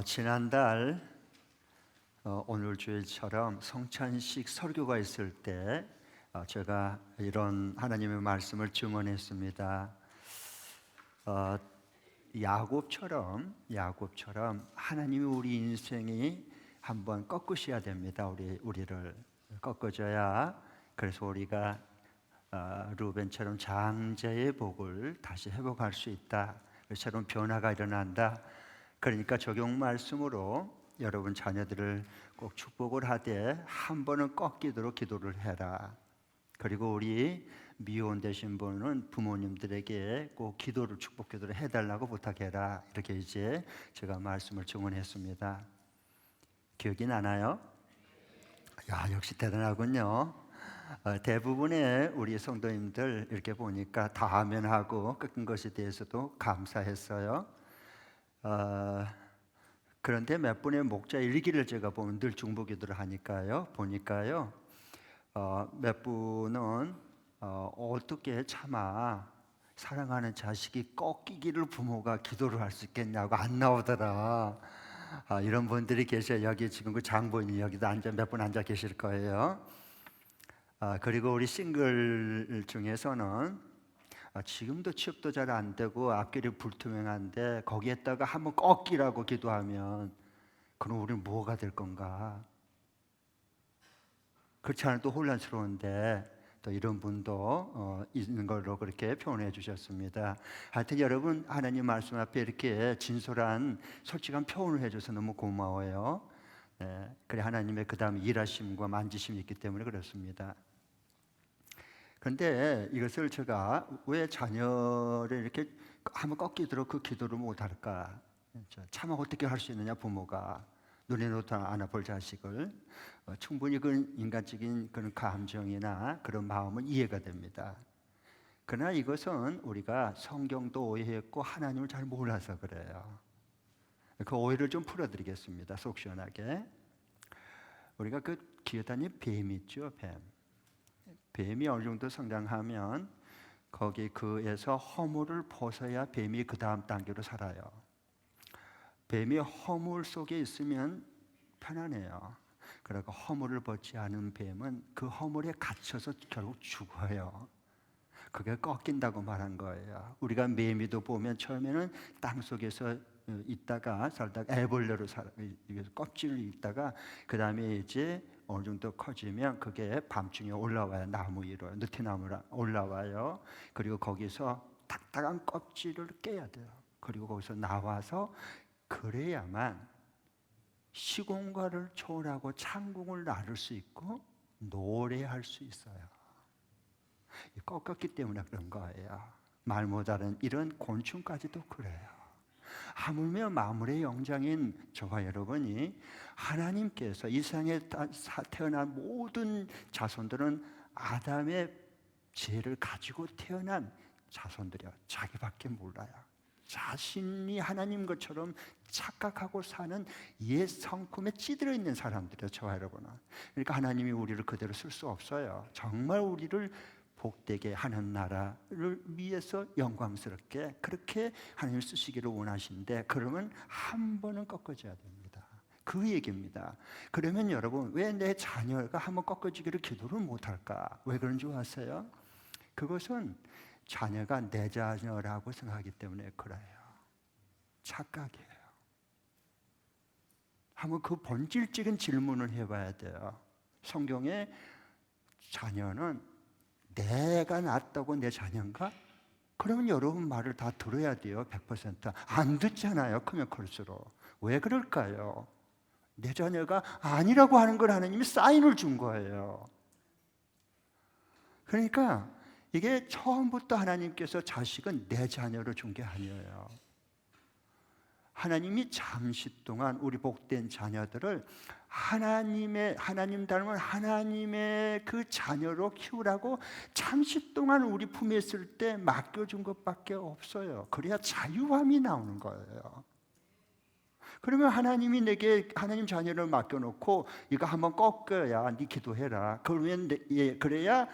지난달 오늘 주일처럼 성찬식 설교가 있을 때 제가 이런 하나님의 말씀을 증언했습니다. 야곱처럼 하나님이 우리 인생이 한번 꺾으셔야 됩니다. 우리를 꺾어줘야, 그래서 우리가 루벤처럼 장자의 복을 다시 회복할 수 있다. 새로운 변화가 일어난다. 그러니까 적용 말씀으로 여러분 자녀들을 꼭 축복을 하되 한 번은 꺾이도록 기도를 해라. 그리고 우리 미혼되신 분은 부모님들에게 꼭 기도를, 축복 기도를 해달라고 부탁해라. 이렇게 이제 제가 말씀을 증언했습니다. 기억이 나나요? 야, 역시 대단하군요. 대부분의 우리 성도님들 이렇게 보니까 다 아멘하고 꺾은 것에 대해서도 감사했어요. 그런데 몇 분의 목자 일기를 제가 보면 늘 중보기도를 하니까요. 보니까요, 몇 분은 어떻게 차마 사랑하는 자식이 꺾이기를 부모가 기도를 할 수 있겠냐고 안 나오더라. 이런 분들이 계셔요. 여기 지금 그 장본인이 여기도 몇 분 앉아 계실 거예요. 그리고 우리 싱글 중에서는 지금도 취업도 잘 안 되고 앞길이 불투명한데 거기에다가 한번 꺾이라고 기도하면 그럼 우리는 뭐가 될 건가? 그렇지 않아도 또 혼란스러운데 또 이런 분도 있는 걸로 그렇게 표현해 주셨습니다. 하여튼 여러분 하나님 말씀 앞에 이렇게 진솔한 솔직한 표현을 해줘서 너무 고마워요. 네, 그래 하나님의 그 다음 일하심과 만지심이 있기 때문에 그렇습니다. 그런데 이것을 제가 왜 자녀를 이렇게 한번 꺾이도록 그 기도를 못할까? 차마 어떻게 할 수 있느냐, 부모가 눈에 놓도 안 볼 자식을. 충분히 그 인간적인 그런 감정이나 그런 마음은 이해가 됩니다. 그러나 이것은 우리가 성경도 오해했고 하나님을 잘 몰라서 그래요. 그 오해를 좀 풀어드리겠습니다. 속 시원하게. 우리가 그 기어다니는 뱀 있죠, 뱀이 어느 정도 성장하면 거기 그에서 허물을 벗어야 뱀이 그 다음 단계로 살아요. 뱀이 허물 속에 있으면 편안해요. 그리고 허물을 벗지 않은 뱀은 그 허물에 갇혀서 결국 죽어요. 그게 꺾인다고 말한 거예요. 우리가 매미도 보면 처음에는 땅 속에서 있다가 살다가 애벌레로 껍질을 있다가 그 다음에 이제 어느 정도 커지면 그게 밤중에 올라와요. 나무 위로, 느티나무로 올라와요. 그리고 거기서 딱딱한 껍질을 깨야 돼요. 그리고 거기서 나와서 그래야만 시공간을 초월하고 천국을 나를 수 있고 노래할 수 있어요. 꺾였기 때문에 그런 거예요. 말 못하는 이런 곤충까지도 그래요. 하물며 만물의 영장인 저와 여러분이 하나님께서 이 세상에 태어난 모든 자손들은 아담의 죄를 가지고 태어난 자손들이야. 자기밖에 몰라요. 자신이 하나님 것처럼 착각하고 사는 옛 성품에 찌들어 있는 사람들이에요. 저와 여러분은. 그러니까 하나님이 우리를 그대로 쓸 수 없어요. 정말 우리를 복되게 하는 나라를 위해서 영광스럽게 그렇게 하나님 쓰시기를 원하시는데, 그러면 한 번은 꺾어져야 됩니다. 그 얘기입니다. 그러면 여러분, 왜 내 자녀가 한번 꺾어지기를 기도를 못할까? 왜 그런 줄 아세요? 그것은 자녀가 내 자녀라고 생각하기 때문에 그래요. 착각이에요. 한번 그 본질적인 질문을 해봐야 돼요. 성경에 자녀는 내가 낳았다고 내 자녀인가? 그러면 여러분 말을 다 들어야 돼요. 100%. 안 듣잖아요. 크면 클수록. 왜 그럴까요? 내 자녀가 아니라고 하는 걸 하나님이 사인을 준 거예요. 그러니까 이게 처음부터 하나님께서 자식은 내 자녀로 준 게 아니에요. 하나님이 잠시 동안 우리 복된 자녀들을 하나님 닮은 하나님의 그 자녀로 키우라고 잠시 동안 우리 품에 있을 때 맡겨준 것밖에 없어요. 그래야 자유함이 나오는 거예요. 그러면 하나님이 내게 하나님 자녀를 맡겨놓고 이거 한번 꺾어야 네 기도해라. 그래야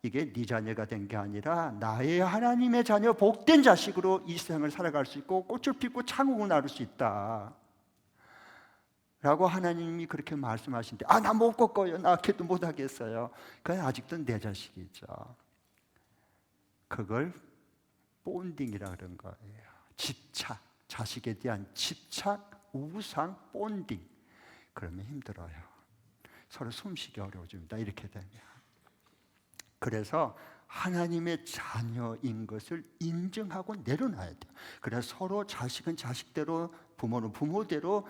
이게 네 자녀가 된 게 아니라 나의 하나님의 자녀 복된 자식으로 이 세상을 살아갈 수 있고 꽃을 피우고 창국을 나눌 수 있다. 라고 하나님이 그렇게 말씀하신데, 나 못 꺾어요. 나 기도 못 하겠어요. 그건 아직도 내 자식이죠. 그걸 본딩이라 그런 거예요. 집착, 자식에 대한 집착, 우상, 본딩. 그러면 힘들어요. 서로 숨쉬기 어려워집니다. 이렇게 되면. 그래서 하나님의 자녀인 것을 인정하고 내려놔야 돼요. 그래서 서로 자식은 자식대로, 부모는 부모대로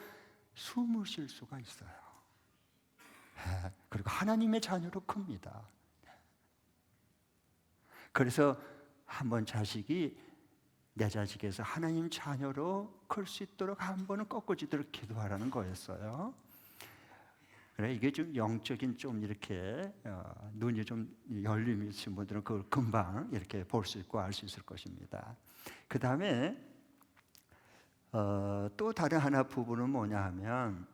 숨을 쉴 수가 있어요. 그리고 하나님의 자녀로 큽니다. 그래서 한번 자식이 내 자식에서 하나님 자녀로 클 수 있도록 한 번은 꺾어지도록 기도하라는 거였어요. 그래, 이게 좀 영적인 좀 이렇게 눈이 좀 열림이 있으신 분들은 그걸 금방 이렇게 볼 수 있고 알 수 있을 것입니다. 그 다음에 또 다른 하나 부분은 뭐냐 하면,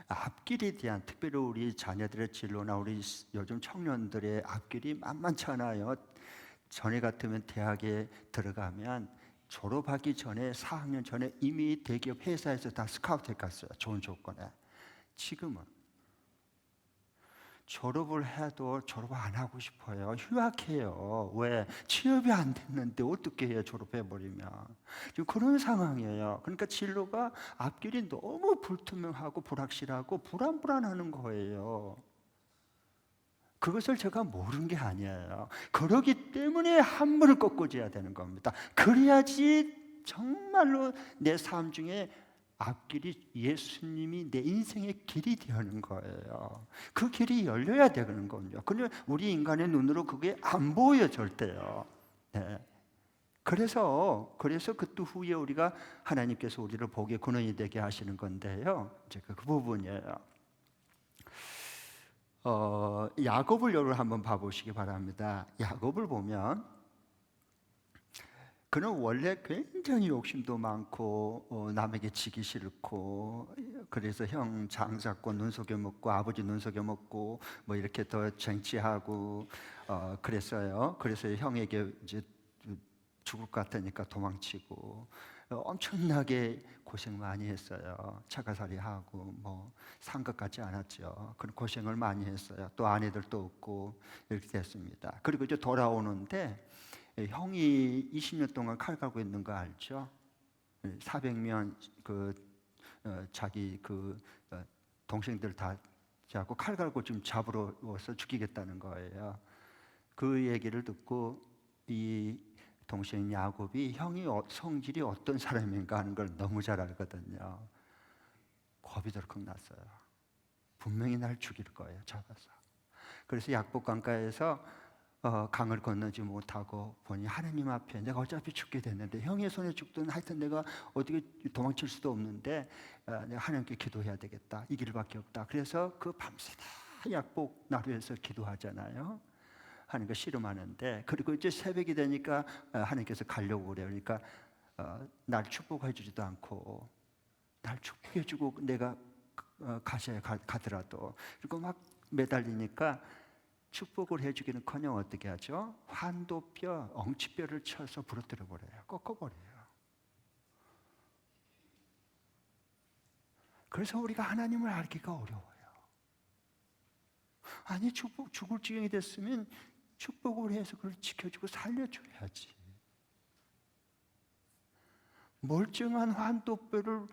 앞길에 대한, 특별히 우리 자녀들의 진로나 우리 요즘 청년들의 앞길이 만만치 않아요. 전에 같으면 대학에 들어가면 졸업하기 전에 4학년 전에 이미 대기업 회사에서 다 스카우트 했었어요. 좋은 조건에. 지금은 졸업을 해도 졸업 안 하고 싶어요. 휴학해요. 왜? 취업이 안 됐는데 어떻게 해요? 졸업해버리면. 지금 그런 상황이에요. 그러니까 진로가 앞길이 너무 불투명하고 불확실하고 불안불안하는 거예요. 그것을 제가 모르는 게 아니에요. 그러기 때문에 한 번을 꺾어줘야 되는 겁니다. 그래야지 정말로 내 삶 중에 앞길이 예수님이 내 인생의 길이 되는 거예요. 그 길이 열려야 되는 거죠. 근데 우리 인간의 눈으로 그게 안 보여요, 절대요. 네. 그래서 그때 후에 우리가 하나님께서 우리를 복의 근원이 되게 하시는 건데요. 이제 그 부분이에요. 야곱을 여러분 한번 봐보시기 바랍니다. 야곱을 보면 그는 원래 굉장히 욕심도 많고 남에게 지기 싫고, 그래서 형 장잡고 눈속여 먹고 아버지 눈속여 먹고 뭐 이렇게 더 쟁취하고 그랬어요. 그래서 형에게 이제 죽을 것 같으니까 도망치고 엄청나게 고생 많이 했어요. 차가살이하고 뭐 산 것 같지 않았죠. 그런 고생을 많이 했어요. 또 아내들도 없고 이렇게 됐습니다. 그리고 이제 돌아오는데 형이 20년 동안 칼 갈고 있는 거 알죠? 400명 자기 동생들 다 자고 칼 갈고 지금 잡으러 와서 죽이겠다는 거예요. 그 얘기를 듣고 이 동생 야곱이 형이 성질이 어떤 사람인가 하는 걸 너무 잘 알거든요. 겁이 덜컥 났어요. 분명히 날 죽일 거예요, 잡아서. 그래서 약복강가에서 강을 건너지 못하고 보니 하나님 앞에 내가 어차피 죽게 됐는데, 형의 손에 죽든 하여튼 내가 어떻게 도망칠 수도 없는데 내가 하나님께 기도해야 되겠다. 이 길밖에 없다. 그래서 그 밤새다 약복 나루에서 기도하잖아요. 하는 거 씨름하는데, 그리고 이제 새벽이 되니까 하나님께서 가려고 그래요. 그러니까 날 축복해 주지도 않고, 날 축복해 주고 내가 가셔야 가더라도, 그리고 막 매달리니까 축복을 해주기는커녕 어떻게 하죠? 환도뼈, 엉치뼈를 쳐서 부러뜨려 버려요. 꺾어버려요. 그래서 우리가 하나님을 알기가 어려워요. 아니, 죽을 지경이 됐으면 축복을 해서 그걸 지켜주고 살려줘야지. 멀쩡한 환도뼈를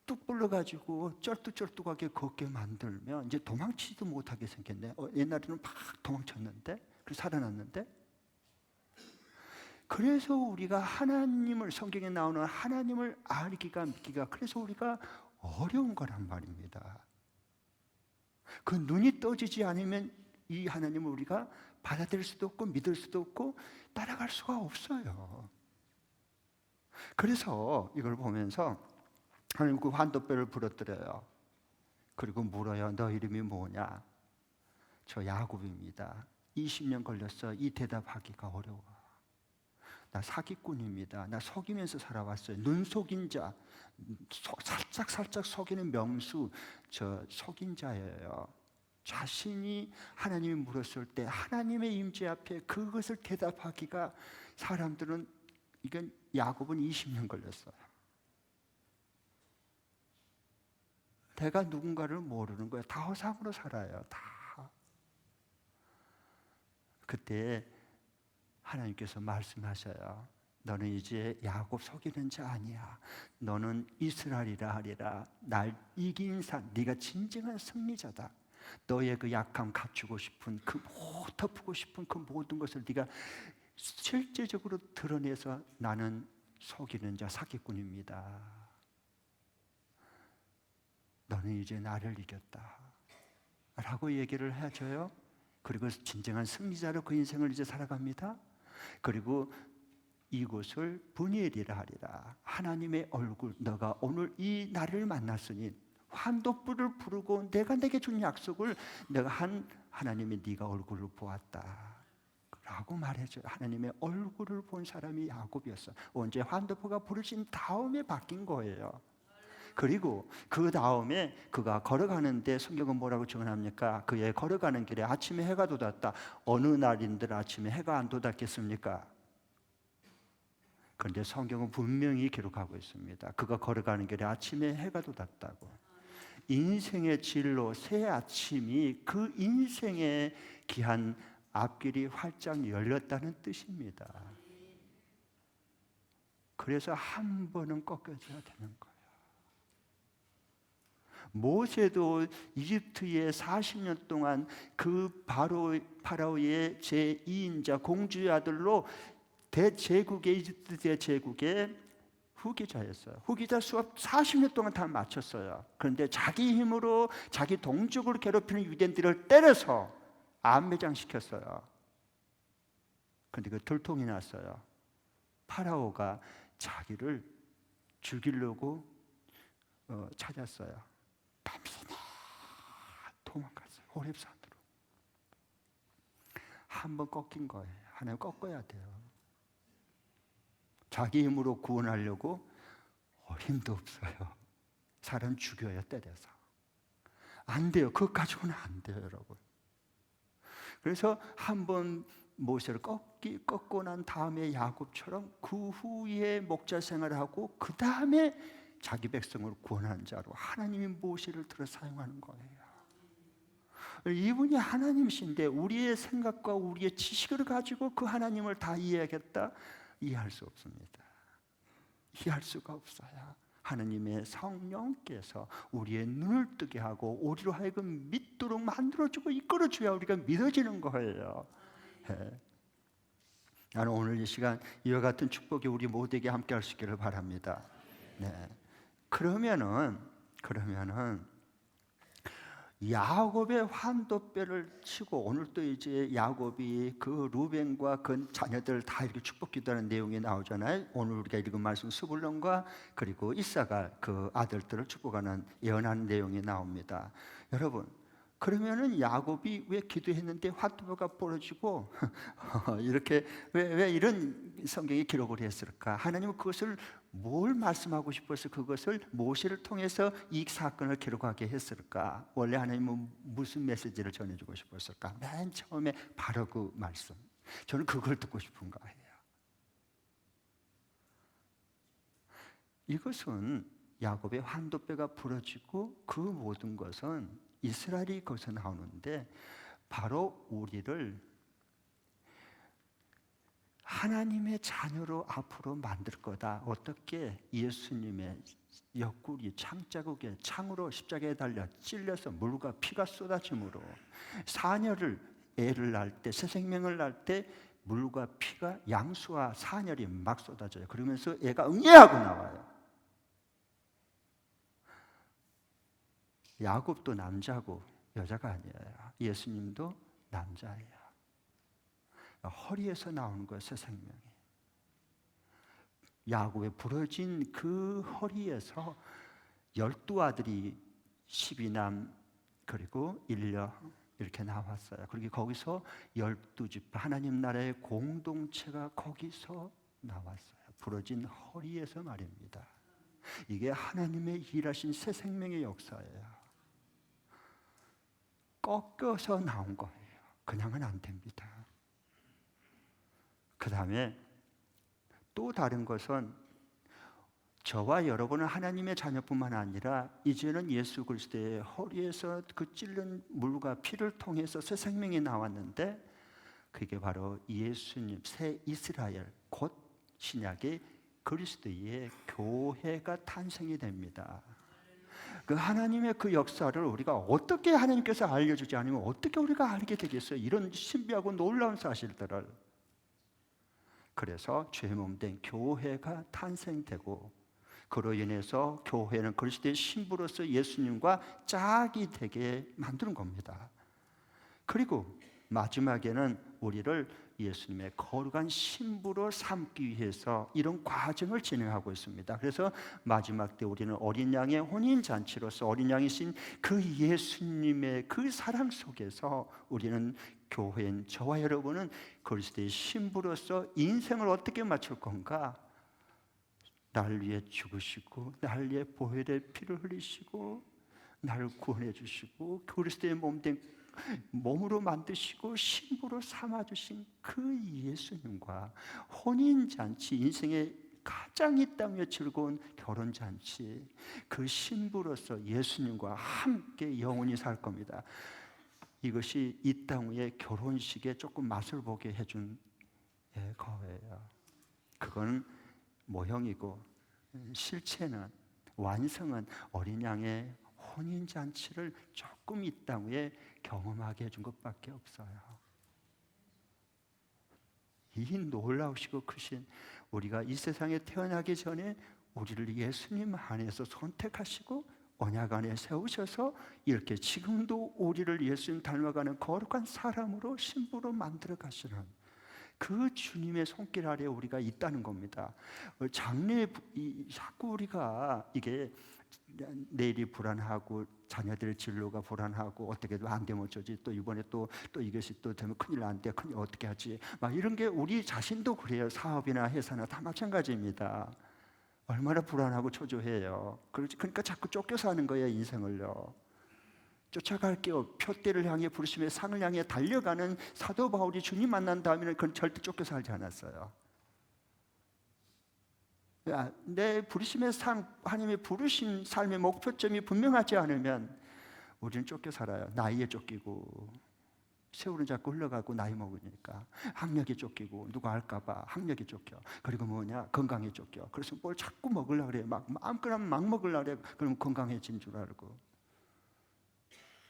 뚝 불러가지고 쩔뚝쩔뚝하게 걷게 만들면 이제 도망치지도 못하게 생겼네. 옛날에는 막 도망쳤는데, 그래서 살아났는데. 그래서 우리가 하나님을, 성경에 나오는 하나님을 알기가 믿기가, 그래서 우리가 어려운 거란 말입니다. 그 눈이 떠지지 않으면 이 하나님을 우리가 받아들일 수도 없고 믿을 수도 없고 따라갈 수가 없어요. 그래서 이걸 보면서 하나님 그 환도뼈를 부러뜨려요. 그리고 물어요. 너 이름이 뭐냐? 저 야곱입니다. 20년 걸렸어. 이 대답하기가 어려워. 나 사기꾼입니다. 나 속이면서 살아왔어요. 눈 속인 자, 살짝 속이는 명수, 저 속인 자예요. 자신이 하나님이 물었을 때 하나님의 임재 앞에 그것을 대답하기가, 사람들은, 이건 야곱은 20년 걸렸어요. 내가 누군가를 모르는 거예요. 다 허상으로 살아요. 다. 그때 하나님께서 말씀하셔요. 너는 이제 야곱 속이는 자 아니야. 너는 이스라엘이라 하리라. 날 이긴 사, 네가 진정한 승리자다. 너의 그 약함 갖추고 싶은 덮고 싶은 그 모든 것을 네가 실제적으로 드러내서 나는 속이는 자, 사기꾼입니다. 너는 이제 나를 이겼다 라고 얘기를 해줘요. 그리고 진정한 승리자로 그 인생을 이제 살아갑니다. 그리고 이곳을 분이엘이라 하리라. 하나님의 얼굴, 너가 오늘 이 나를 만났으니 환도불을 부르고 내가 내게 준 약속을 내가 하나님의 네가 얼굴을 보았다 라고 말해줘요. 하나님의 얼굴을 본 사람이 야곱이었어. 언제 환도표가 부르신 다음에 바뀐 거예요. 그리고 그 다음에 그가 걸어가는데 성경은 뭐라고 증언합니까? 그의 걸어가는 길에 아침에 해가 돋았다. 어느 날인들 아침에 해가 안 돋았겠습니까? 그런데 성경은 분명히 기록하고 있습니다. 그가 걸어가는 길에 아침에 해가 돋았다고. 인생의 진로 새 아침이 그 인생의 귀한 앞길이 활짝 열렸다는 뜻입니다. 그래서 한 번은 꺾여져야 되는 거예요. 모세도 이집트에 40년 동안 그 파라오의 제2인자 공주의 아들로 대제국의 이집트 대제국의 후계자였어요. 후계자 수업 40년 동안 다 마쳤어요. 그런데 자기 힘으로 자기 동족을 괴롭히는 유대인들을 때려서 암매장시켰어요. 그런데 그 들통이 났어요. 파라오가 자기를 죽이려고 찾았어요. 밤새나 도망갔어요. 호렙산으로. 한번 꺾인 거예요. 하나님 꺾어야 돼요. 자기 힘으로 구원하려고 힘도 없어요. 사람 죽여야 때려서. 안 돼요. 그것 가지고는 안 돼요, 여러분. 그래서 한번 모세를 꺾고 난 다음에 야곱처럼 그 후에 목자 생활을 하고 그 다음에 자기 백성을 구원하는 자로 하나님이 모세를 들어 사용하는 거예요. 이분이 하나님이신데 우리의 생각과 우리의 지식을 가지고 그 하나님을 다 이해하겠다? 이해할 수 없습니다. 이해할 수가 없어요. 하나님의 성령께서 우리의 눈을 뜨게 하고 우리로 하여금 믿도록 만들어주고 이끌어줘야 우리가 믿어지는 거예요. 나는 오늘 이 시간 이와 같은 축복이 우리 모두에게 함께 할 수 있기를 바랍니다. 네. 그러면은 야곱의 환도뼈를 치고 오늘 또 이제 야곱이 그 루벤과 그 자녀들 다 이렇게 축복 기도하는 내용이 나오잖아요. 오늘 우리가 읽은 말씀 스불론과 그리고 이사가 그 아들들을 축복하는 예언하는 내용이 나옵니다. 여러분, 그러면은 야곱이 왜 기도했는데 환도뼈가 부러지고 이렇게 왜 이런 성경에 기록을 했을까? 하나님은 그것을 뭘 말씀하고 싶어서 그것을 모세를 통해서 이 사건을 기록하게 했을까? 원래 하나님은 무슨 메시지를 전해주고 싶었을까? 맨 처음에 바로 그 말씀. 저는 그걸 듣고 싶은 거예요. 이것은 야곱의 환도뼈가 부러지고 그 모든 것은 이스라엘이 거기서 나오는데 바로 우리를 하나님의 자녀로 앞으로 만들 거다. 어떻게? 예수님의 옆구리 창자국에 창으로 십자가에 달려 찔려서 물과 피가 쏟아짐으로 사녀를 애를 낳을 때 새 생명을 낳을 때 물과 피가 양수와 사녀리 막 쏟아져요. 그러면서 애가 응애하고 나와요. 야곱도 남자고 여자가 아니에요. 예수님도 남자예요. 허리에서 나오는 거예요, 새 생명이. 야곱의 부러진 그 허리에서 12아들이 12남 그리고 1녀 이렇게 나왔어요. 그리고 거기서 12지파 하나님 나라의 공동체가 거기서 나왔어요. 부러진 허리에서 말입니다. 이게 하나님의 일하신 새 생명의 역사예요. 꺾여서 나온 거예요. 그냥은 안 됩니다. 그 다음에 또 다른 것은 저와 여러분은 하나님의 자녀뿐만 아니라 이제는 예수 그리스도의 허리에서 그 찔른 물과 피를 통해서 새 생명이 나왔는데, 그게 바로 예수님 새 이스라엘, 곧 신약의 그리스도의 교회가 탄생이 됩니다. 그 하나님의 그 역사를 우리가 어떻게 하나님께서 알려주지 않으면 어떻게 우리가 알게 되겠어요? 이런 신비하고 놀라운 사실들을. 그래서 죄 몸된 교회가 탄생되고, 그로 인해서 교회는 그리스도의 신부로서 예수님과 짝이 되게 만드는 겁니다. 그리고 마지막에는 우리를 예수님의 거룩한 신부로 삼기 위해서 이런 과정을 진행하고 있습니다. 그래서 마지막 때 우리는 어린 양의 혼인잔치로서 어린 양이신 그 예수님의 그 사랑 속에서 우리는 교회인 저와 여러분은 그리스도의 신부로서 인생을 어떻게 마칠 건가? 날 위해 죽으시고 날 위해 보혈의 피를 흘리시고 나를 구원해 주시고 그리스도의 몸된 몸으로 만드시고 신부로 삼아주신 그 예수님과 혼인잔치, 인생의 가장 이 땅에 즐거운 결혼잔치, 그 신부로서 예수님과 함께 영원히 살 겁니다. 이것이 이 땅 위의 결혼식에 조금 맛을 보게 해준 거예요. 그건 모형이고 실체는, 완성은 어린 양의 혼인잔치를 조금 이 땅 위에 경험하게 해준 것밖에 없어요. 이 놀라우시고 크신 우리가 이 세상에 태어나기 전에 우리를 예수님 안에서 선택하시고 언약 안에 세우셔서 이렇게 지금도 우리를 예수님 닮아가는 거룩한 사람으로 신부로 만들어 가시는 그 주님의 손길 아래 우리가 있다는 겁니다. 장래 자꾸 우리가 이게 내일이 불안하고 자녀들의 진로가 불안하고 어떻게 안 되면 어쩌지, 또 이번에 또 이것이 또 되면 큰일 난데 큰일 어떻게 하지, 막 이런 게 우리 자신도 그래요. 사업이나 회사나 다 마찬가지입니다. 얼마나 불안하고 초조해요. 그러니까 자꾸 쫓겨 사는 거예요, 인생을요. 쫓아갈게요. 표대를 향해 부르심의 상을 향해 달려가는 사도 바울이 주님 만난 다음에는 그건 절대 쫓겨 살지 않았어요. 내 부르심의 상, 하나님의 부르신 삶의 목표점이 분명하지 않으면 우리는 쫓겨 살아요. 나이에 쫓기고, 세월은 자꾸 흘러가고 나이 먹으니까 학력에 쫓기고, 누가 알까봐 학력에 쫓겨. 그리고 뭐냐, 건강에 쫓겨. 그래서 뭘 자꾸 먹으려고 그래요. 막 마음껏 막 먹으려고 그래요. 그러면 건강해진 줄 알고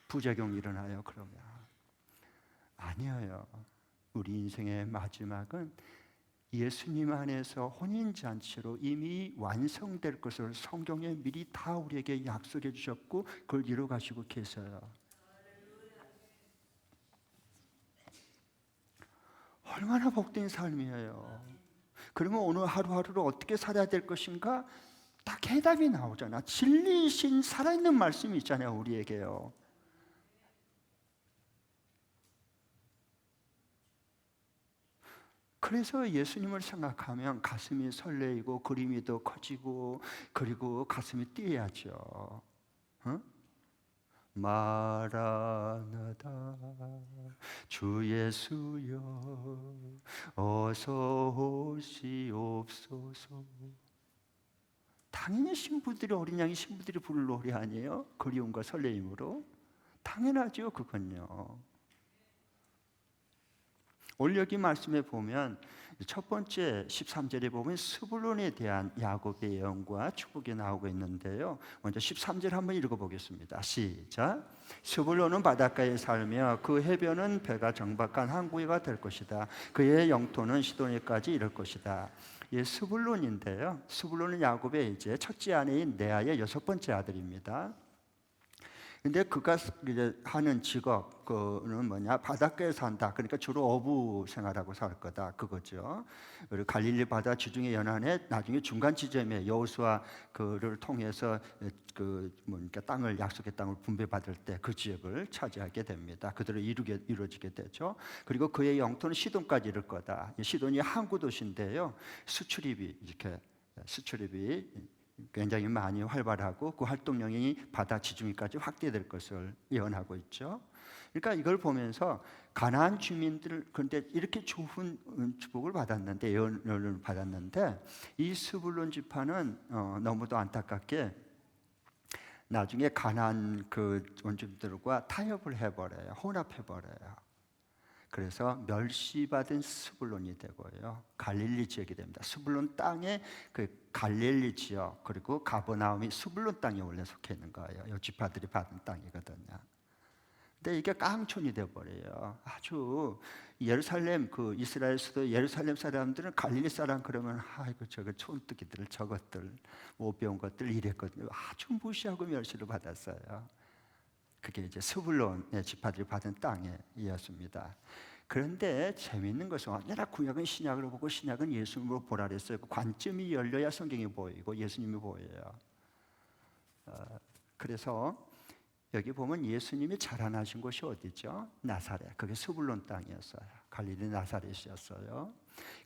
부작용이 일어나요. 그러면 아니에요. 우리 인생의 마지막은 예수님 안에서 혼인잔치로 이미 완성될 것을 성경에 미리 다 우리에게 약속해 주셨고 그걸 이루어 가시고 계세요. 얼마나 복된 삶이에요. 그러면 오늘 하루하루를 어떻게 살아야 될 것인가? 딱 해답이 나오잖아. 진리이신 살아있는 말씀이 있잖아요, 우리에게요. 그래서 예수님을 생각하면 가슴이 설레이고 그림이 더 커지고 그리고 가슴이 뛰어야죠. 어? 마라나다 주 예수여 어서 오시옵소서. 당연히 신부들이, 어린 양이 신부들이 부를 노래 아니에요? 그리움과 설레임으로. 당연하죠, 그건요. 오늘 여기 말씀에 보면 첫 번째 13절에 보면 스불론에 대한 야곱의 예언과 축복이 나오고 있는데요. 먼저 13절 한번 읽어보겠습니다. 시작. 스불론은 바닷가에 살며 그 해변은 배가 정박한 항구가 될 것이다. 그의 영토는 시도니까지 이를 것이다. 예, 스불론인데요. 스불론은 야곱의 이제 첫째 아내인 레아의 여섯 번째 아들입니다. 근데 그가 이제 하는 직업 그는 뭐냐, 바닷가에 산다. 그러니까 주로 어부 생활하고 살 거다, 그거죠. 그리고 갈릴리 바다 지중해 연안에 나중에 중간 지점에 여호수아 그를 통해서 그 뭐니까 땅을, 약속의 땅을 분배받을 때 그 지역을 차지하게 됩니다. 그대로 이루어지게 되죠. 그리고 그의 영토는 시돈까지 이를 거다. 시돈이 항구 도시인데요. 수출입이 굉장히 많이 활발하고 그 활동량이 바다 지중해까지 확대될 것을 예언하고 있죠. 그러니까 이걸 보면서 가나안 주민들 그런데 이렇게 좋은 축복을 받았는데 예언을 받았는데 이 스불론 지파는 너무도 안타깝게 나중에 가나안 그 원주민들과 타협을 해버려요. 혼합해버려요. 그래서 멸시받은 스불론이 되고요. 갈릴리 지역이 됩니다. 스불론 땅에 그 갈릴리 지역 그리고 가버나움이 스불론 땅에 원래 속해 있는 거예요. 이 지파들이 받은 땅이거든요. 근데 이게 깡촌이 되어버려요. 아주 예루살렘 그 이스라엘 수도 예루살렘 사람들은 갈릴리 사람 그러면 아이고 저거 촌뜨기들 저것들 못 배운 것들 이랬거든요. 아주 무시하고 멸시를 받았어요. 그게 이제 스불론의 지파들이 받은 땅이었습니다. 그런데 재미있는 것은 언제나 구약은 신약으로 보고 신약은 예수님으로 보라 그랬어요. 그 관점이 열려야 성경이 보이고 예수님이 보여요. 그래서 여기 보면 예수님이 자라나신 곳이 어디죠? 나사렛. 그게 스불론 땅이었어요. 갈릴리 나사렛이었어요.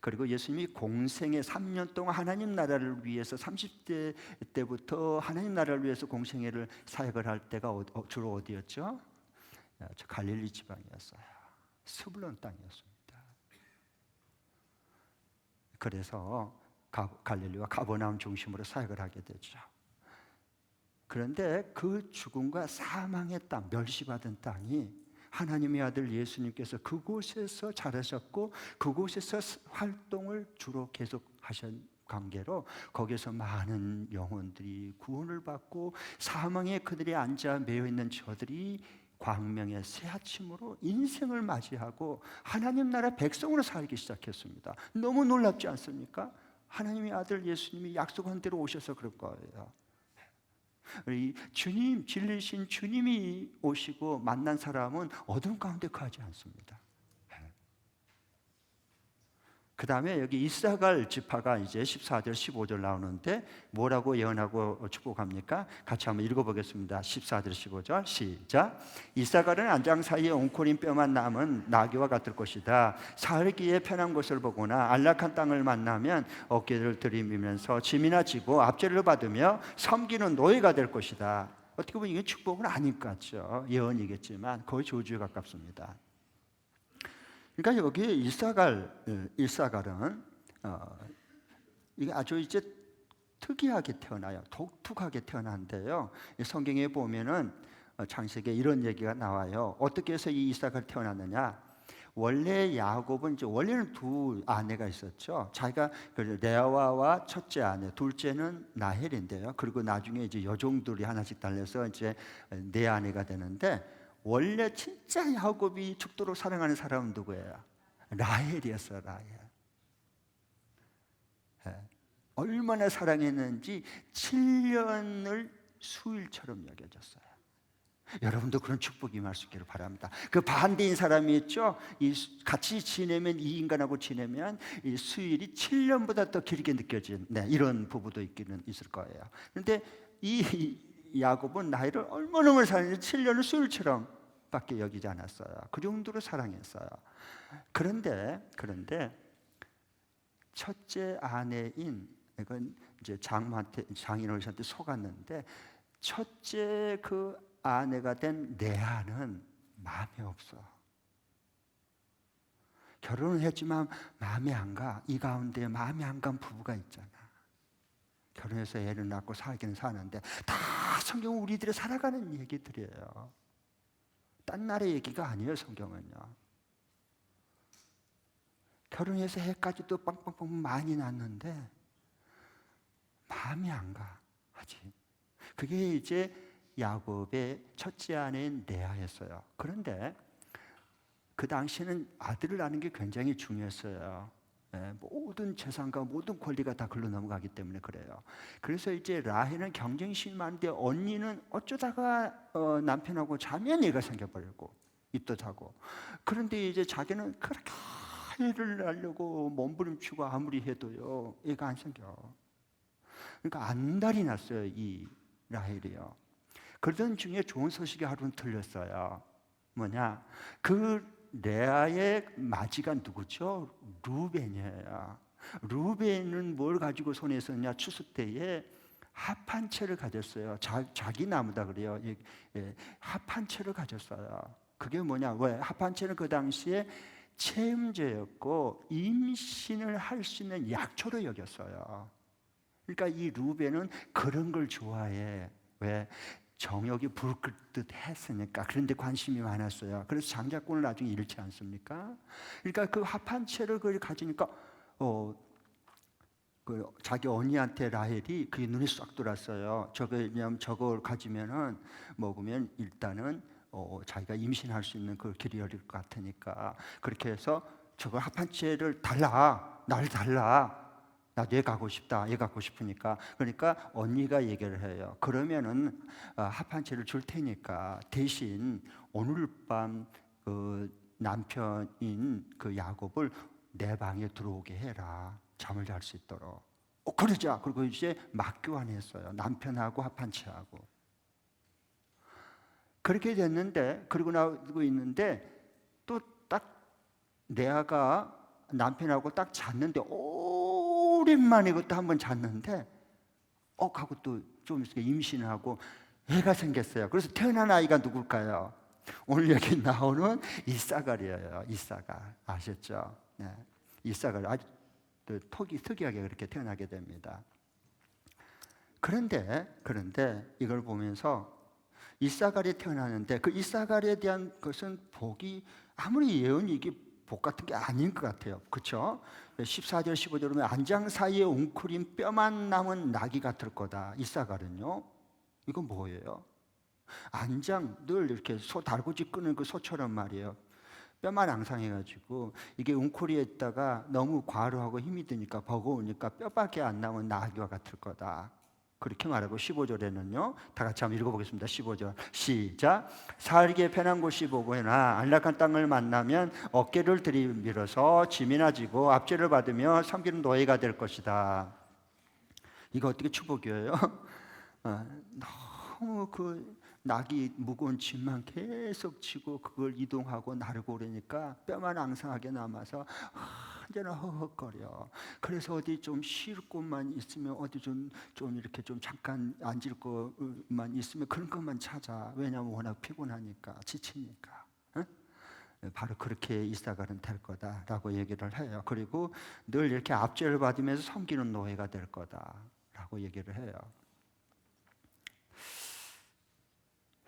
그리고 예수님이 공생의 3년 동안 하나님 나라를 위해서 30대 때부터 하나님 나라를 위해서 공생애를 사역을 할 때가 주로 어디였죠? 저 갈릴리 지방이었어요. 스불론 땅이었습니다. 그래서 갈릴리와 가버나움 중심으로 사역을 하게 되죠. 그런데 그 죽음과 사망의 땅, 멸시받은 땅이 하나님의 아들 예수님께서 그곳에서 자라셨고 그곳에서 활동을 주로 계속하신 관계로 거기서 많은 영혼들이 구원을 받고 사망에 그들이 앉아 매여 있는 저들이 광명의 새 아침으로 인생을 맞이하고 하나님 나라 백성으로 살기 시작했습니다. 너무 놀랍지 않습니까? 하나님의 아들 예수님이 약속한 대로 오셔서 그럴 거예요. 이 주님, 진리신 주님이 오시고 만난 사람은 어둠 가운데 거하지 않습니다. 그 다음에 여기 이사갈 지파가 이제 14절, 15절 나오는데 뭐라고 예언하고 축복합니까? 같이 한번 읽어보겠습니다. 14절, 15절 시작. 이사갈은 안장 사이에 옹코린 뼈만 남은 나귀와 같을 것이다. 사흘기에 편한 곳을 보거나 안락한 땅을 만나면 어깨를 들이밀면서 짐이나 지고 압제를 받으며 섬기는 노예가 될 것이다. 어떻게 보면 이게 축복은 아닐 것 같죠. 예언이겠지만 거의 저주에 가깝습니다. 그러니까 여기 일사갈은 이게 아주 이제 특이하게 태어나요. 독특하게 태어난데요. 성경에 보면은 창세기에 이런 얘기가 나와요. 어떻게 해서 이 이사갈 태어났느냐? 원래 야곱은 이제 원래는 두 아내가 있었죠. 자기가 레아와 첫째 아내, 둘째는 라헬인데요. 그리고 나중에 이제 여종들이 하나씩 달려서 이제 네 아내가 되는데. 원래 진짜 야곱이 죽도록 사랑하는 사람은 누구예요? 라헬이었어요. 라헬. 얼마나 사랑했는지 7년을 수일처럼 여겨졌어요. 여러분도 그런 축복이 임할 수 있기를 바랍니다. 그 반대인 사람이 있죠. 같이 지내면 이 인간하고 지내면 이 수일이 7년보다 더 길게 느껴진 이런 부부도 있을 거예요. 그런데 이 야곱은 나이를 얼마나 사랑했는지 7년을 수일처럼 밖에 여기지 않았어요. 그 정도로 사랑했어요. 그런데 첫째 아내인 이건 이제 장인어른한테 속았는데 첫째 그 아내가 된 레아는 마음에 없어. 결혼을 했지만 마음에 안 가. 이 가운데 마음에 안 간 부부가 있잖아. 결혼해서 애를 낳고 살기는 사는데 다 성경은 우리들이 살아가는 얘기들이에요. 딴 나라의 얘기가 아니에요. 성경은요. 결혼해서 애까지도 빵빵빵 많이 낳는데 마음이 안 가. 하지. 그게 이제 야곱의 첫째 아내인 레아였어요. 그런데 그 당시에는 아들을 낳는 게 굉장히 중요했어요. 모든 재산과 모든 권리가 다 글로 넘어가기 때문에 그래요. 그래서 이제 라헬은 경쟁심이 많은데 언니는 어쩌다가 남편하고 자면 애가 생겨버리고 입도 타고. 그런데 이제 자기는 그렇게 애를 낳으려고 몸부림치고 아무리 해도요 애가 안 생겨. 그러니까 안달이 났어요. 이 라헬이요. 그러던 중에 좋은 소식이 하루는 들렸어요. 뭐냐? 그 레아의 맞이가 누구죠? 루벤이에요. 루벤은 뭘 가지고 손에 썼냐? 추수 때에 합한 채를 가졌어요. 자기 나무다 그래요. 합한 채를 가졌어요. 그게 뭐냐? 왜? 합한 채는 그 당시에 체음제였고 임신을 할 수 있는 약초로 여겼어요. 그러니까 이 루벤은 그런 걸 좋아해. 왜? 정욕이 불 끄듯 했으니까. 그런데 관심이 많았어요. 그래서 장자권을 나중에 잃지 않습니까? 그러니까 그 합한 채를 그걸 가지니까 그 자기 언니한테 라헬이 그게 눈에 쏙 들어왔어요. 저걸 가지면은 먹으면 일단은 자기가 임신할 수 있는 그 길이 열릴 것 같으니까 그렇게 해서 저걸 합한 채를 달라, 날 달라. 나도 얘 갖고 싶다. 얘 갖고 싶으니까. 그러니까 언니가 얘기를 해요. 그러면은 합한 채를 줄 테니까 대신 오늘 밤 그 남편인 그 야곱을 내 방에 들어오게 해라. 잠을 잘 수 있도록. 그러자. 그리고 이제 맞교환했어요. 남편하고 합한 채하고. 그렇게 됐는데, 그러고 나고 있는데 또 딱 레아가 남편하고 딱 잤는데 오랜만에 그것도 한번 잤는데 하고 또 좀 있으니까 임신하고 애가 생겼어요. 그래서 태어난 아이가 누굴까요? 오늘 여기 나오는 이사갈이에요. 이사갈 아셨죠? 네. 이사갈 아주 특이하게 그렇게 태어나게 됩니다. 그런데 이걸 보면서 이사갈이 태어나는데 그 이사갈에 대한 것은 복이 아무리 예언이 이게 복 같은 게 아닌 것 같아요. 그렇죠? 14절 15절 보면 안장 사이에 웅크린 뼈만 남은 나귀 같을 거다. 이사갈은요. 이건 뭐예요? 안장 늘 이렇게 소 달구지 끄는 그 소처럼 말이에요. 뼈만 앙상해가지고 이게 웅크리에 있다가 너무 과로하고 힘이 드니까 버거우니까 뼈밖에 안 남은 나귀와 같을 거다. 그렇게 말하고 15절에는요. 다 같이 한번 읽어보겠습니다. 15절 시작. 살기에 편한 곳이 보거나 안락한 땅을 만나면 어깨를 들이밀어서 짐이나 지고 압제를 받으며 섬기는 노예가 될 것이다. 이거 어떻게 축복이에요? 너무 그 낙이 무거운 짐만 계속 지고 그걸 이동하고 나르고 그러니까 뼈만 앙상하게 남아서 언제나 허헉거려. 그래서 어디 좀 쉴 곳만 있으면 어디 좀 이렇게 좀 잠깐 앉을 곳만 있으면 그런 것만 찾아. 왜냐하면 워낙 피곤하니까 지치니까. 응? 바로 그렇게 이사갈은 될 거다라고 얘기를 해요. 그리고 늘 이렇게 압제를 받으면서 섬기는 노예가 될 거다라고 얘기를 해요.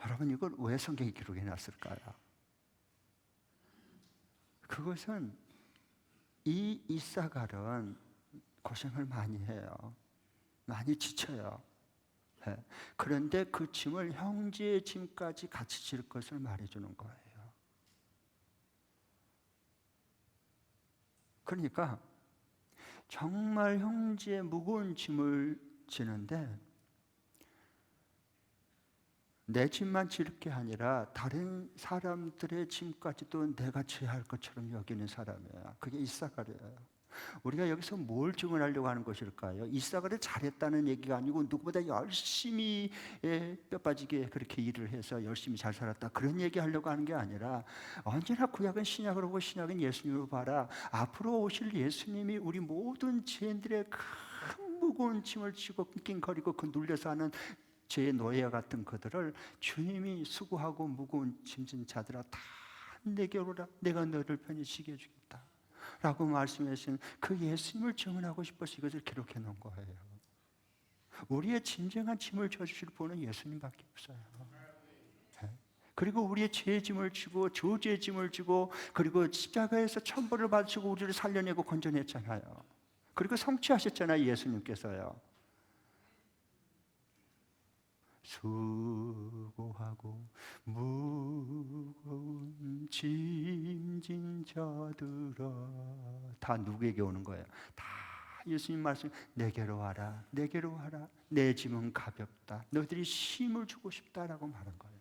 여러분 이걸 왜 성경에 기록해 놨을까요? 그것은 이 이사갈은 고생을 많이 해요. 많이 지쳐요. 네. 그런데 그 짐을 형제의 짐까지 같이 질 것을 말해주는 거예요. 그러니까 정말 형제의 무거운 짐을 지는데 내 짐만 질 게 아니라 다른 사람들의 짐까지도 내가 져야 할 것처럼 여기는 사람이에요. 그게 이사갈이에요. 우리가 여기서 뭘 증언하려고 하는 것일까요? 이사갈이 잘했다는 얘기가 아니고 누구보다 열심히 뼈 빠지게 그렇게 일을 해서 열심히 잘 살았다 그런 얘기하려고 하는 게 아니라 언제나 구약은 신약으로 보고 신약은 예수님으로 봐라. 앞으로 오실 예수님이 우리 모든 죄인들의 큰 무거운 짐을 지고 낑낑거리고 그 눌려서 하는 죄의 노예와 같은 그들을 주님이 수고하고 무거운 짐진 자들아 다 내게 오라. 내가 너를 편히 쉬게 해주겠다 라고 말씀하신 그 예수님을 증언하고 싶어서 이것을 기록해 놓은 거예요. 우리의 진정한 짐을 져주실 분은 예수님밖에 없어요. 그리고 우리의 죄의 짐을 지고 저주의 짐을 지고 그리고 십자가에서 천벌을 받으시고 우리를 살려내고 건져냈잖아요. 그리고 성취하셨잖아요. 예수님께서요. 수고하고 무거운 짐진 자들아 다 누구에게 오는 거예요? 다 예수님 말씀 내게로 와라. 내게로 와라. 내 짐은 가볍다. 너희들이 쉼을 주고 싶다라고 말한 거예요.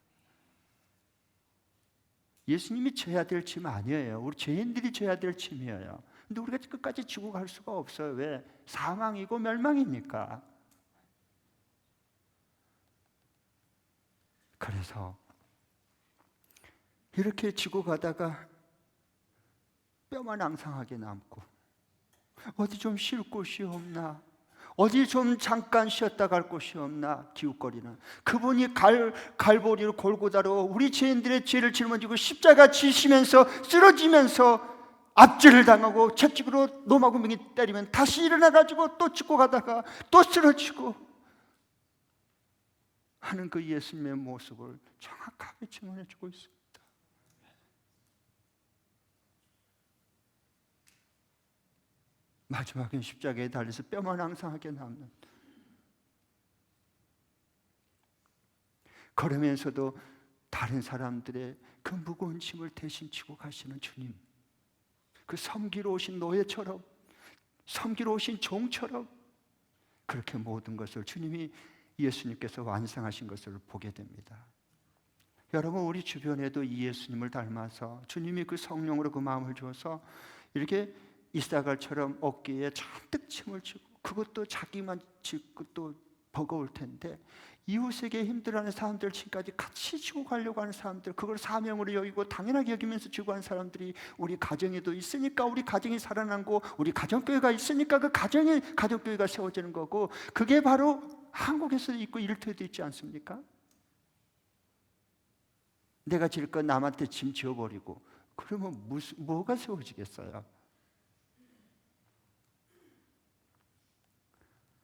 예수님이 져야 될 짐 아니에요. 우리 죄인들이 져야 될 짐이에요. 근데 우리가 끝까지 지고 갈 수가 없어요. 왜? 사망이고 멸망이니까. 그래서 이렇게 지고 가다가 뼈만 앙상하게 남고 어디 좀 쉴 곳이 없나? 어디 좀 잠깐 쉬었다 갈 곳이 없나 기웃거리는 그분이 갈보리로 골고다로 우리 죄인들의 죄를 짊어지고 십자가 지시면서 쓰러지면서 압제를 당하고 채찍으로 노마구멍이 때리면 다시 일어나가지고 또 죽고 가다가 또 쓰러지고 하는 그 예수님의 모습을 정확하게 증언해주고 있습니다. 마지막엔 십자가에 달려서 뼈만 앙상하게 남는, 그러면서도 다른 사람들의 그 무거운 짐을 대신 지고 가시는 주님, 그 섬기러 오신 노예처럼, 섬기러 오신 종처럼 그렇게 모든 것을 주님이, 예수님께서 완성하신 것을 보게 됩니다. 여러분, 우리 주변에도 이 예수님을 닮아서 주님이 그 성령으로 그 마음을 주어서 이렇게 이사갈처럼 어깨에 잔뜩 짐을 지고, 그것도 자기만 짓고 또 버거울 텐데 이웃에게 힘들어하는 사람들 지금까지 같이 지고 가려고 하는 사람들, 그걸 사명으로 여기고 당연하게 여기면서 지고 가는 사람들이 우리 가정에도 있으니까 우리 가정이 살아나고, 우리 가정교회가 있으니까 그 가정에 가정교회가 세워지는 거고, 그게 바로 한국에서 있고 일터에도 있지 않습니까? 내가 질 거 남한테 짐 지어버리고 그러면 뭐가 세워지겠어요?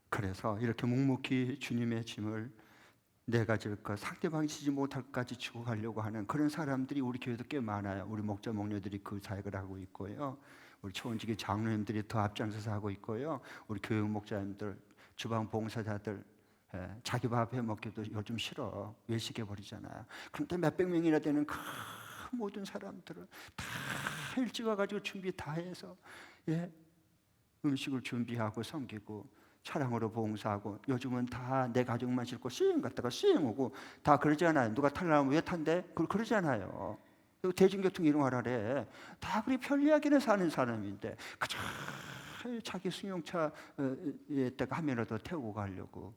그래서 이렇게 묵묵히 주님의 짐을 내가 질 것, 상대방이 지지 못할 것까지 지고 가려고 하는 그런 사람들이 우리 교회도 꽤 많아요. 우리 목자 목녀들이 그 사역을 하고 있고요. 우리 초원지기 장로님들이 더 앞장서서 하고 있고요. 우리 교육 목자님들, 주방 봉사자들, 자기 밥 해 먹기도 요즘 싫어, 외식해버리잖아요. 그런데 몇백 명이나 되는 그 모든 사람들을 다 일찍 와가지고 준비 다 해서 음식을 준비하고 섬기고 차량으로 봉사하고, 요즘은 다 내 가족만 싣고 수행 갔다가 수행 오고 다 그러지 않아요. 누가 탈라면 왜 탄대? 그러지 않아요. 대중교통 이용하라래. 다 그리 편리하게는 사는 사람인데 그저 자기 승용차에다가 한 명이라도 태우고 가려고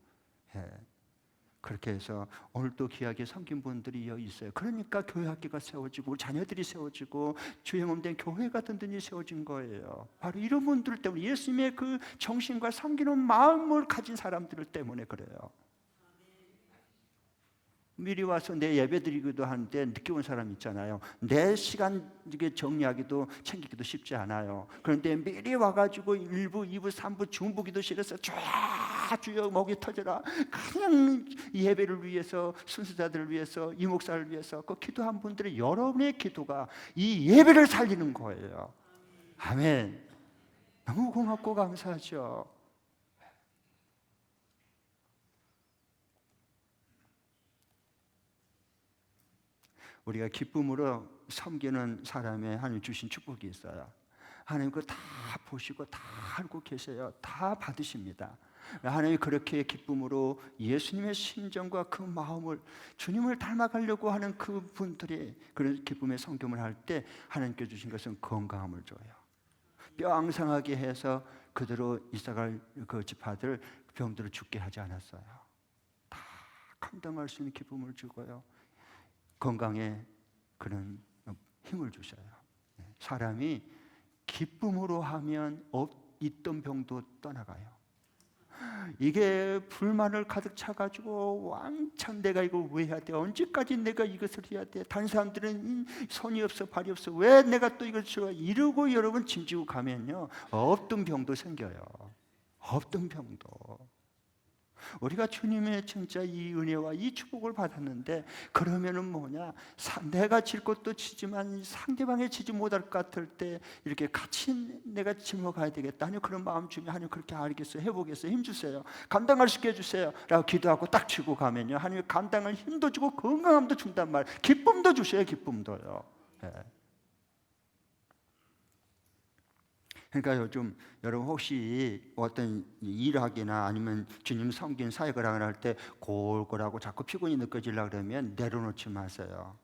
그렇게 해서 오늘도 귀하게 섬긴 분들이 여기 있어요. 그러니까 교회 학교가 세워지고 자녀들이 세워지고 주행음된 교회가 든든히 세워진 거예요. 바로 이런 분들 때문에, 예수님의 그 정신과 섬기는 마음을 가진 사람들 때문에 그래요. 미리 와서 내 예배 드리기도 하는데 늦게 온 사람 있잖아요. 내 시간 정리하기도 챙기기도 쉽지 않아요. 그런데 미리 와가지고 1부, 2부, 3부 중부 기도실에서 주여 목이 터져라, 그냥 예배를 위해서, 순서자들을 위해서, 이 목사를 위해서 그 기도한 분들의 여러분의 기도가 이 예배를 살리는 거예요. 아멘. 너무 고맙고 감사하죠. 우리가 기쁨으로 섬기는 사람의 하나님 주신 축복이 있어요. 하나님 그거 다 보시고 다 알고 계세요. 다 받으십니다. 하나님이 그렇게 기쁨으로 예수님의 심정과 그 마음을, 주님을 닮아가려고 하는 그 분들이 그런 기쁨의 성김을 할 때 하나님께 주신 것은 건강함을 줘요. 뼈 앙상하게 해서 그대로 이사갈 그 지파들 병들어 죽게 하지 않았어요. 다 감당할 수 있는 기쁨을 주고요, 건강에 그런 힘을 주셔요. 사람이 기쁨으로 하면 있던 병도 떠나가요. 이게 불만을 가득 차가지고 왕창 내가 이거 왜 해야 돼? 언제까지 내가 이것을 해야 돼? 다른 사람들은 손이 없어 발이 없어 왜 내가 또 이걸 줘? 이러고 여러분 짐지고 가면요, 없던 병도 생겨요. 없던 병도. 우리가 주님의 진짜 이 은혜와 이 축복을 받았는데, 그러면은 뭐냐, 내가 질 것도 지지만 상대방이 지지 못할 것 같을 때 이렇게 같이 내가 짊어가야 되겠다 하는 그런 마음 중에, 하나님 그렇게 알겠어요, 해보겠어요, 힘주세요, 감당할 수 있게 해주세요 라고 기도하고 딱 쥐고 가면요, 하나님이 감당할 힘도 주고 건강함도 준단 말, 기쁨도 주셔요. 기쁨도요. 그러니까 요즘 여러분 혹시 어떤 일하기나 아니면 주님 섬긴 사역을 할 때 골골하고 자꾸 피곤이 느껴지려고 그러면 내려놓지 마세요.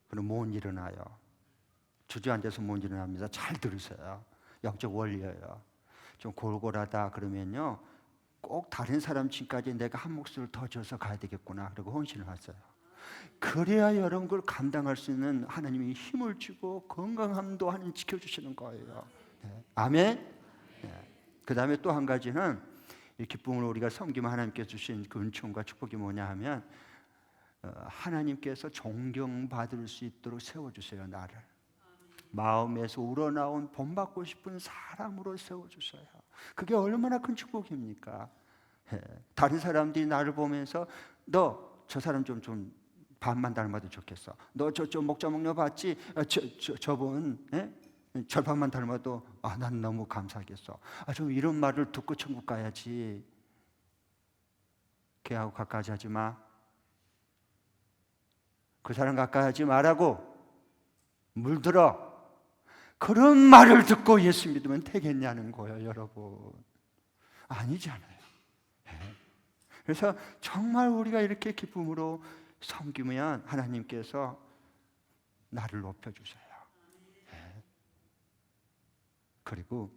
그럼 못 일어나요. 주저앉아서 못 일어납니다. 잘 들으세요. 영적 원리예요. 좀 골골하다 그러면요, 꼭 다른 사람 짐까지 내가 한 몫을 더 져서 가야 되겠구나, 그리고 헌신을 하세요. 그래야 여러분 걸 감당할 수 있는 하나님이 힘을 주고 건강함도 하나님 지켜주시는 거예요. 아멘. 그 다음에 또 한 가지는 이 기쁨을 우리가 섬기면 하나님께서 주신 그 은총과 축복이 뭐냐 하면 하나님께서 존경받을 수 있도록 세워주세요. 나를 마음에서 우러나온 본받고 싶은 사람으로 세워주세요. 그게 얼마나 큰 축복입니까? 다른 사람들이 나를 보면서 너 저 사람 좀 반만 닮아도 좋겠어. 너 저 목자 목녀 봤지? 저분 절반만 닮아도 난 너무 감사하겠어. 좀 이런 말을 듣고 천국 가야지. 걔하고 가까이 하지 마. 그 사람 가까이 하지 말라고 물들어. 그런 말을 듣고 예수 믿으면 되겠냐는 거예요, 여러분. 아니잖아요. 그래서 정말 우리가 이렇게 기쁨으로 섬기면 하나님께서 나를 높여주세요. 그리고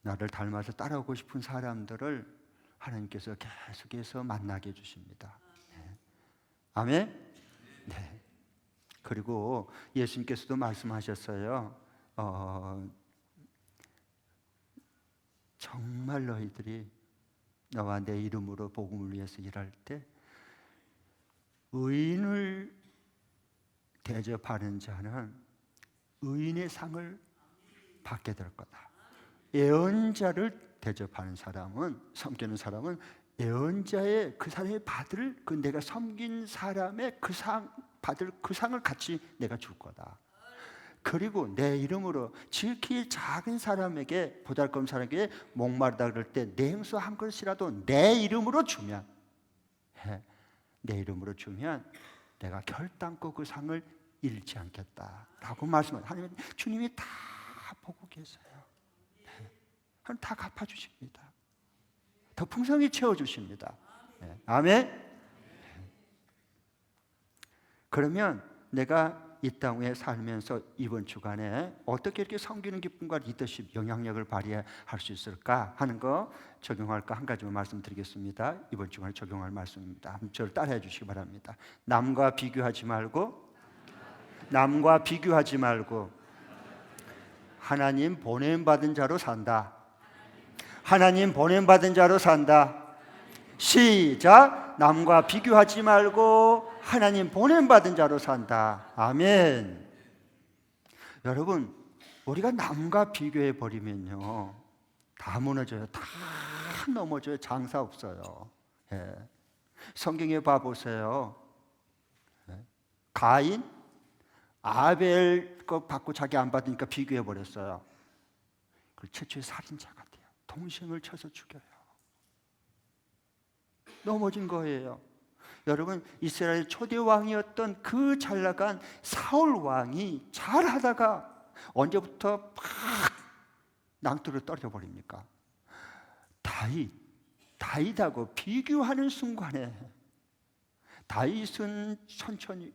나를 닮아서 따라오고 싶은 사람들을 하나님께서 계속해서 만나게 해주십니다. 아멘? 네. 그리고 예수님께서도 말씀하셨어요. 정말 너희들이 너와 내 이름으로 복음을 위해서 일할 때 의인을 대접하는 자는 의인의 상을 받게 될 거다. 예언자를 대접하는 사람은, 섬기는 사람은 예언자의 그 사람이 받을 그 내가 섬긴 사람의 그 상 받을 그 상을 같이 내가 줄 거다. 그리고 내 이름으로 지극히 작은 사람에게 보잘것없는 사람에게 목마르다 그럴 때 내 행수 한 그릇이라도 내 이름으로 주면 내 이름으로 주면 내가 결단코 그 상을 잃지 않겠다라고 말씀하세요. 하나님 주님이 다 보고 계세요. 다 갚아주십니다. 더 풍성히 채워주십니다. 아멘. 그러면 내가 이 땅에 살면서 이번 주간에 어떻게 이렇게 섬기는 기쁨과 리더십 영향력을 발휘할 수 있을까 하는 거 적용할까 한 가지만 말씀드리겠습니다. 이번 주간에 적용할 말씀입니다. 저를 따라해 주시기 바랍니다. 남과 비교하지 말고 하나님 보냄받은 자로 산다. 하나님 보냄받은 자로 산다. 시작. 남과 비교하지 말고 하나님 보냄받은 자로 산다. 아멘. 여러분, 우리가 남과 비교해 버리면요 다 무너져요. 다 넘어져요. 장사 없어요. 성경에 봐보세요. 가인 아벨 거 받고 자기 안 받으니까 비교해 버렸어요. 그 최초의 살인자가 돼요. 동생을 쳐서 죽여요. 넘어진 거예요. 여러분, 이스라엘 초대 왕이었던 그 잘 나간 사울 왕이 잘하다가 언제부터 막 낭떠러지로 떨어져 버립니까? 다윗하고 비교하는 순간에 다윗은 천천히,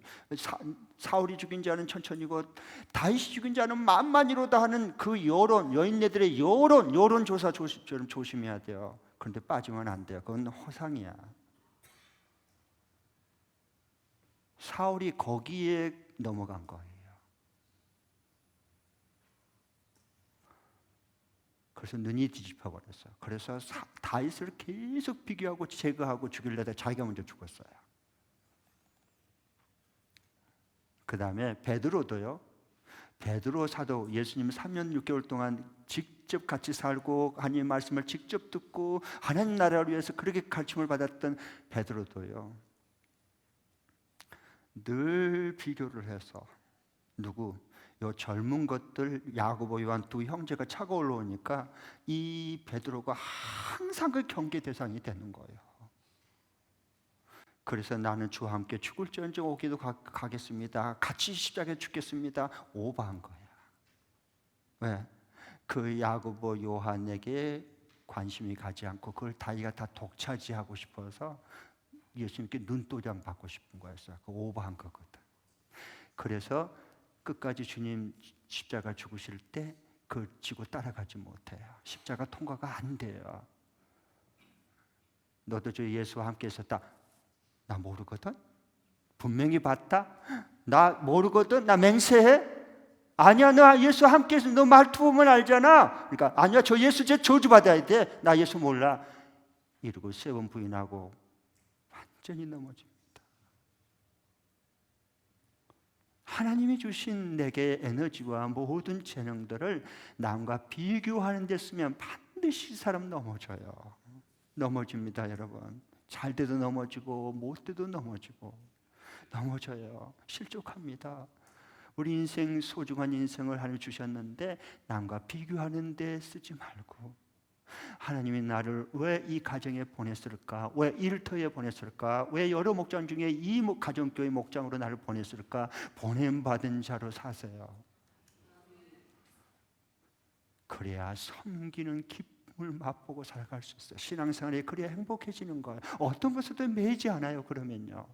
사울이 죽인 자는 천천히고 다윗이 죽인 자는 만만이로다 하는 그 여론, 여인네들의 여론조사처럼 조심해야 돼요. 그런데 빠지면 안 돼요. 그건 허상이야. 사울이 거기에 넘어간 거예요. 그래서 눈이 뒤집혀 버렸어요. 그래서 다윗을 계속 비교하고 제거하고 죽이려다 자기가 먼저 죽었어요. 그 다음에 베드로도요. 베드로 사도, 예수님 3년 6개월 동안 직접 같이 살고 하나님 말씀을 직접 듣고 하나님 나라를 위해서 그렇게 가르침을 받았던 베드로도요, 늘 비교를 해서 요 젊은 것들 야고보 요한 두 형제가 차고 올라오니까 이 베드로가 항상 그 경계 대상이 되는 거예요. 그래서 나는 주와 함께 죽을지언정 오기도 가겠습니다. 같이 십자가에 죽겠습니다. 오버한 거야. 왜? 그 야고보 요한에게 관심이 가지 않고 그걸 자기가 다 독차지하고 싶어서 예수님께 눈도장 받고 싶은 거였어요. 그 오버한 거거든. 그래서 끝까지 주님 십자가 죽으실 때 그걸 지고 따라가지 못해요. 십자가 통과가 안 돼요. 너도 저 예수와 함께 있었다. 나 모르거든. 분명히 봤다. 나 모르거든. 나 맹세해. 아니야, 나 예수 함께 해서 너 말투 보면 알잖아. 그러니까 아니야, 저 예수 제 저주받아야 돼. 나 예수 몰라. 이러고 3번 부인하고 완전히 넘어집니다. 하나님이 주신 내게 에너지와 모든 재능들을 남과 비교하는 데 쓰면 반드시 사람 넘어져요. 넘어집니다, 여러분. 잘 때도 넘어지고 못 때도 넘어져요. 실족합니다. 우리 인생, 소중한 인생을 하나님 주셨는데 남과 비교하는 데 쓰지 말고, 하나님이 나를 왜 이 가정에 보냈을까? 왜 일터에 보냈을까? 왜 여러 목장 중에 이 가정교회 목장으로 나를 보냈을까? 보냄받은 자로 사세요. 그래야 섬기는 기쁨을 맛보고 살아갈 수 있어요. 신앙생활에 그래야 행복해지는 거예요. 어떤 것에도 매이지 않아요. 그러면요.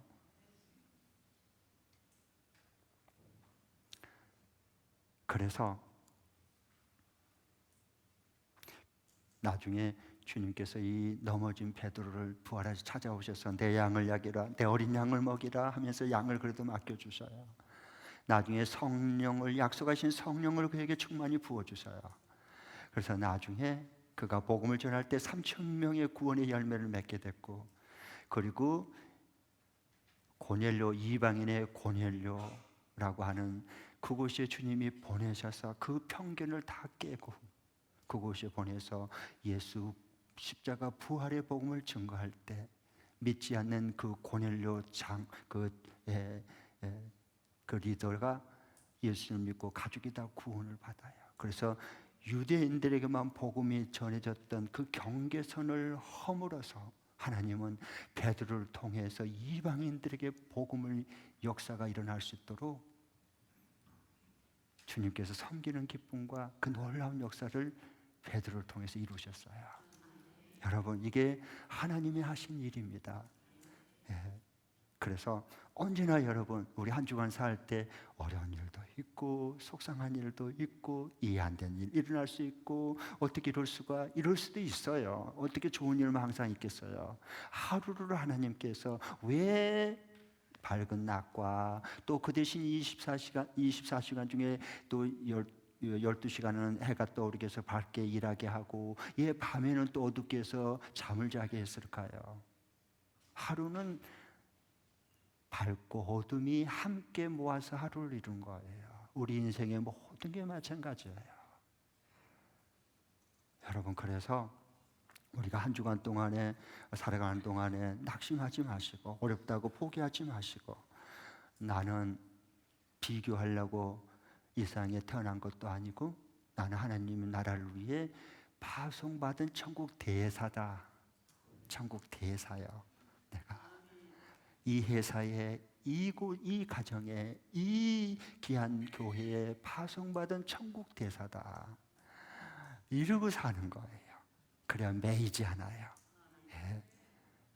그래서 나중에 주님께서 이 넘어진 베드로를 부활하시 찾아오셔서 내 양을 먹이라, 내 어린 양을 먹이라 하면서 양을 그래도 맡겨주셔요. 나중에 성령을, 약속하신 성령을 그에게 충만히 부어주셔요. 그래서 나중에 그가 복음을 전할 때 3,000명의 구원의 열매를 맺게 됐고, 그리고 고넬료, 이방인의 고넬료라고 하는 그곳에 주님이 보내셔서 그 편견을 다 깨고 그곳에 보내서 예수 십자가 부활의 복음을 증거할 때 믿지 않는 그 고넬료 그 리더가 예수를 믿고 가족이 다 구원을 받아요. 그래서 유대인들에게만 복음이 전해졌던 그 경계선을 허물어서 하나님은 베드로를 통해서 이방인들에게 복음을 역사가 일어날 수 있도록 주님께서 섬기는 기쁨과 그 놀라운 역사를 베드로를 통해서 이루셨어요. 여러분, 이게 하나님이 하신 일입니다. 예. 그래서 언제나 여러분, 우리 한 주간 살 때 어려운 일도 있고 속상한 일도 있고 이해 안 되는 일 일어날 수 있고, 어떻게 이럴 수도 있어요. 어떻게 좋은 일만 항상 있겠어요. 하루를 하나님께서 왜 밝은 낮과 또 그 대신 24시간 중에 또 12시간은 해가 떠오르게 해서 밝게 일하게 하고, 밤에는 또 어둡게 해서 잠을 자게 했을까요? 하루는 밝고 어둠이 함께 모아서 하루를 이룬 거예요. 우리 인생의 모든 게 마찬가지예요. 여러분, 그래서 우리가 한 주간 동안에 살아가는 동안에 낙심하지 마시고, 어렵다고 포기하지 마시고, 나는 비교하려고 이 세상에 태어난 것도 아니고 나는 하나님의 나라를 위해 파송받은 천국 대사다. 천국 대사요. 내가 이 회사에, 이 가정에, 이 귀한 교회에 파송받은 천국 대사다. 이러고 사는 거예요. 그래야 매이지 않아요. 예.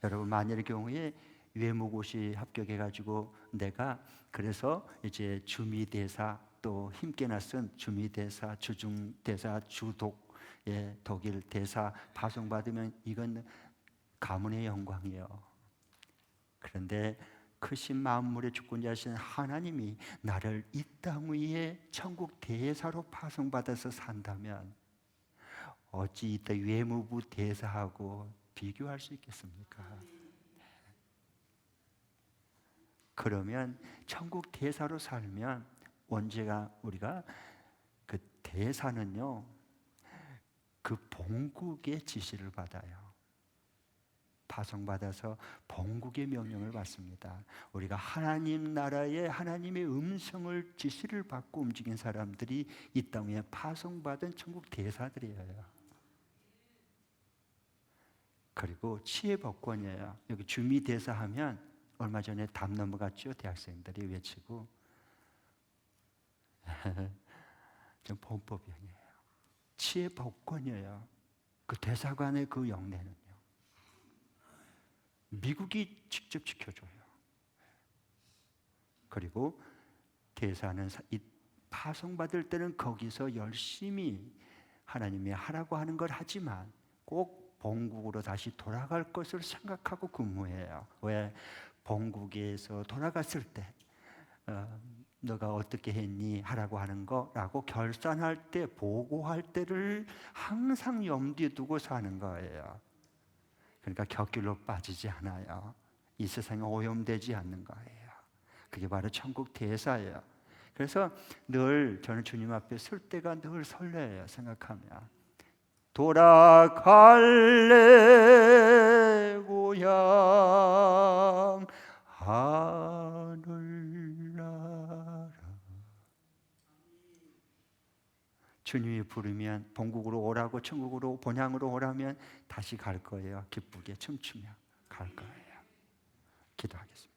여러분, 만일의 경우에 외무고시 합격해가지고 내가 그래서 이제 주미대사, 또 힘께나 쓴 주미대사, 주중대사, 주독, 독일 대사 파송받으면 이건 가문의 영광이에요. 그런데 크신 만물의 주권자신 하나님이 나를 이 땅 위에 천국 대사로 파송받아서 산다면 어찌 이때 외무부 대사하고 비교할 수 있겠습니까? 그러면 천국 대사로 살면 언제가 우리가 그 대사는요, 그 본국의 지시를 받아요. 파송받아서 본국의 명령을 받습니다. 우리가 하나님 나라의 하나님의 음성을 지시를 받고 움직인 사람들이 이 땅에 파송받은 천국 대사들이에요. 그리고 치외법권이에요. 여기 주미대사 하면 얼마 전에 담 넘어갔죠. 대학생들이 외치고 좀 범법이에요. 치외법권이에요. 그 대사관의 그 영내는요, 미국이 직접 지켜줘요. 그리고 대사는 파송받을 때는 거기서 열심히 하나님이 하라고 하는 걸 하지만 꼭 본국으로 다시 돌아갈 것을 생각하고 근무해요. 왜? 본국에서 돌아갔을 때 너가 어떻게 했니? 하라고 하는 거라고 결산할 때, 보고할 때를 항상 염두에 두고 사는 거예요. 그러니까 곁길로 빠지지 않아요. 이 세상에 오염되지 않는 거예요. 그게 바로 천국 대사예요. 그래서 늘 저는 주님 앞에 설 때가 늘 설레요. 생각하면 돌아갈래 고향 하늘나라. 주님이 부르면 본국으로 오라고, 천국으로 본향으로 오라면 다시 갈 거예요. 기쁘게 춤추며 갈 거예요. 기도하겠습니다.